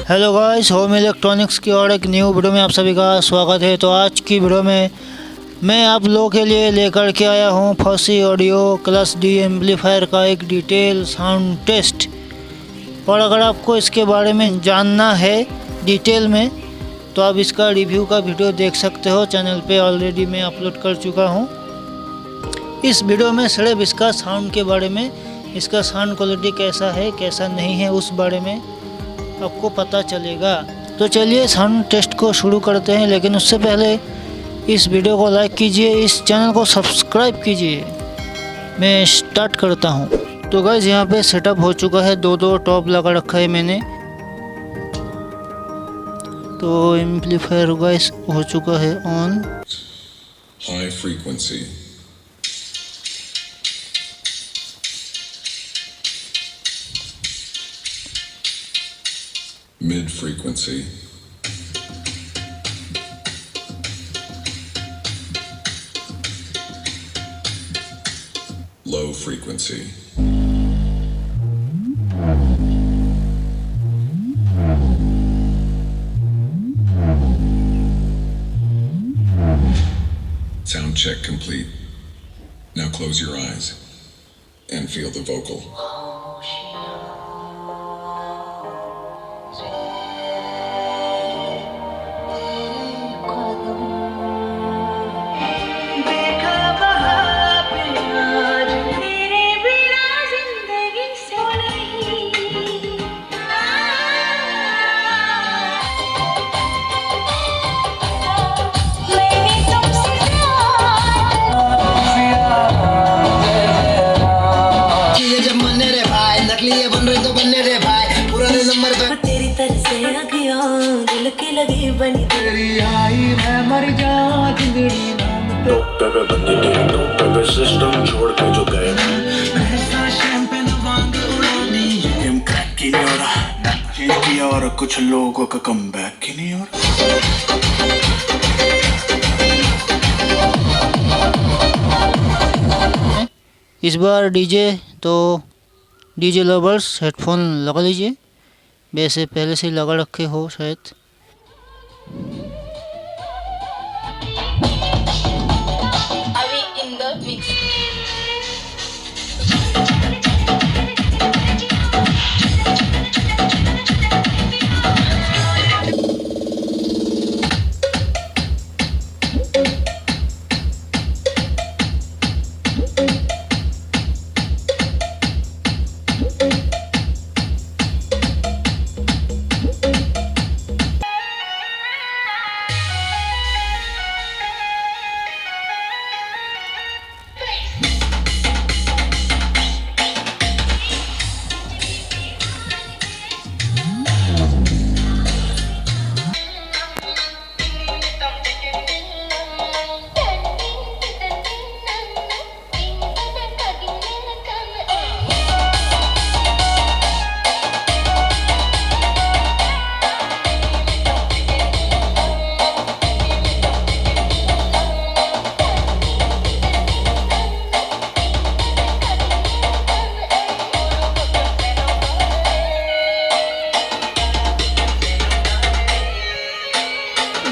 Hello guys, home electronics की और एक न्यू वीडियो में आप सभी का स्वागत है। तो आज की वीडियो में मैं आप लोगों के लिए लेकर के आया हूँ Fosi audio class D amplifier का एक डिटेल साउंड टेस्ट। और अगर आपको इसके बारे में जानना है डिटेल में तो आप इसका रिव्यू का वीडियो देख सकते हो, चैनल पे ऑलरेडी मैं अपलोड कर चुका हूँ। इस वीडियो में सिर्फ इसका साउंड के बारे में, इसका साउंड क्वालिटी कैसा है कैसा नहीं है उस बारे में आपको पता चलेगा। तो चलिए साउंड टेस्ट को शुरू करते हैं, लेकिन उससे पहले इस वीडियो को लाइक कीजिए, इस चैनल को सब्सक्राइब कीजिए। मैं स्टार्ट करता हूँ। तो गाइस यहाँ पे सेटअप हो चुका है, दो टॉप लगा रखा है मैंने। तो एम्पलीफायर गाइस हो चुका है on. High frequency. Mid frequency. Low frequency. Sound check complete. Now close your eyes and feel the vocal. तेरी तरह से अगिया दिल की लगी बनी तेरी आई मैं मर जा जिंदड़ी नाम पे बंदी तेरी पे सिस्टम छोड़ के जो गए ऐसा शैंपेन वांग उड़ानी गेम क्रैक की नहीं हो रहा किया और कुछ लोगों का कमबैक ही नहीं हो रहा। इस बार डीजे लवर्स हेडफोन लगा लीजिए, वैसे पहले से लगा रखे हो शायद। अभी इन द मिक्स।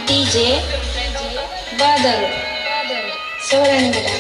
डीजे बादल सोरंगड़ा।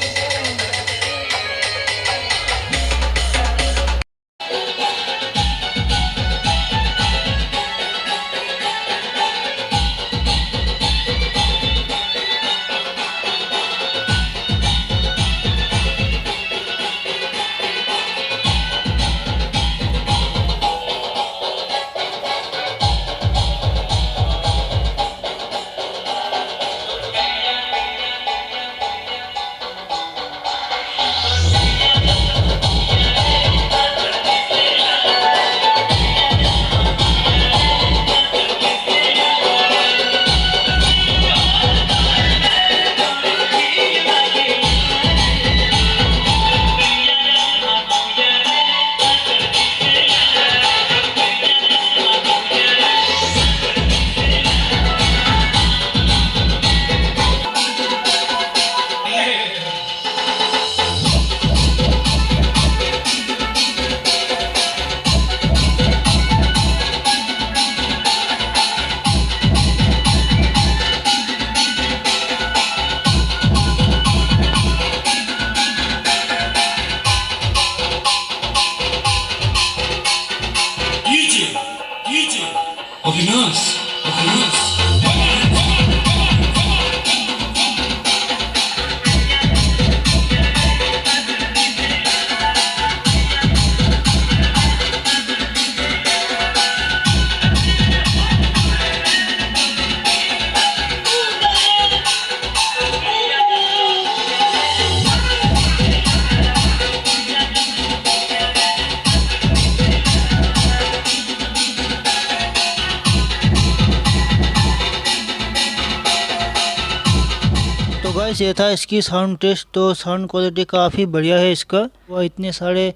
तो गाइस ये था इसकी साउंड टेस्ट। तो साउंड क्वालिटी काफ़ी बढ़िया है इसका। वो इतने सारे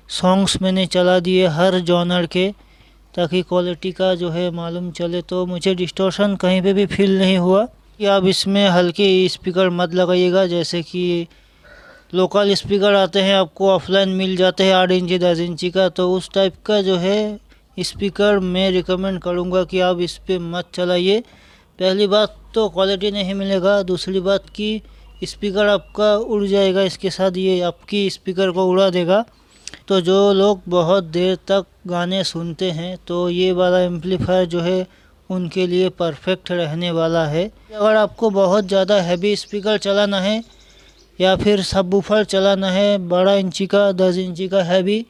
सॉन्ग्स मैंने चला दिए हर जॉनर के, ताकि क्वालिटी का जो है मालूम चले। तो मुझे डिस्टॉर्शन कहीं पे भी फील नहीं हुआ। कि आप इसमें हल्के स्पीकर मत लगाइएगा, जैसे कि लोकल स्पीकर आते हैं आपको ऑफलाइन मिल जाते हैं 8 इंची 10 इंची का। तो उस टाइप का जो है स्पीकर मैं रिकमेंड करूँगा कि आप इस पर मत चलाइए। पहली बात तो क्वालिटी नहीं मिलेगा, दूसरी बात कि स्पीकर आपका उड़ जाएगा इसके साथ, ये आपकी स्पीकर को उड़ा देगा। तो जो लोग बहुत देर तक गाने सुनते हैं तो ये वाला एम्पलीफायर जो है उनके लिए परफेक्ट रहने वाला है। अगर आपको बहुत ज़्यादा हैवी स्पीकर चलाना है या फिर सबवूफर चलाना है 12 इंची का 10 इंची का हैवी,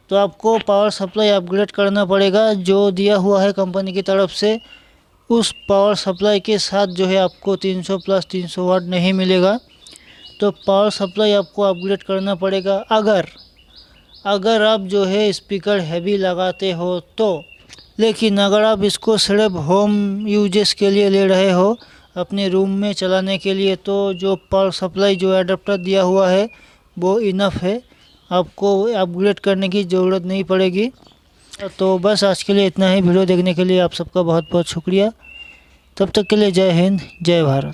तो आपको पावर सप्लाई अपग्रेड करना पड़ेगा। जो दिया हुआ है कंपनी की तरफ से, उस पावर सप्लाई के साथ जो है आपको 300 प्लस 300 वाट नहीं मिलेगा। तो पावर सप्लाई आपको अपग्रेड करना पड़ेगा अगर आप जो है स्पीकर हैवी लगाते हो तो। लेकिन अगर आप इसको सिर्फ होम यूजेस के लिए ले रहे हो, अपने रूम में चलाने के लिए, तो जो पावर सप्लाई जो एडाप्टर दिया हुआ है वो इनफ है, आपको अपग्रेड करने की ज़रूरत नहीं पड़ेगी। तो बस आज के लिए इतना ही। वीडियो देखने के लिए आप सबका बहुत बहुत शुक्रिया। तब तक के लिए जय हिंद, जय भारत।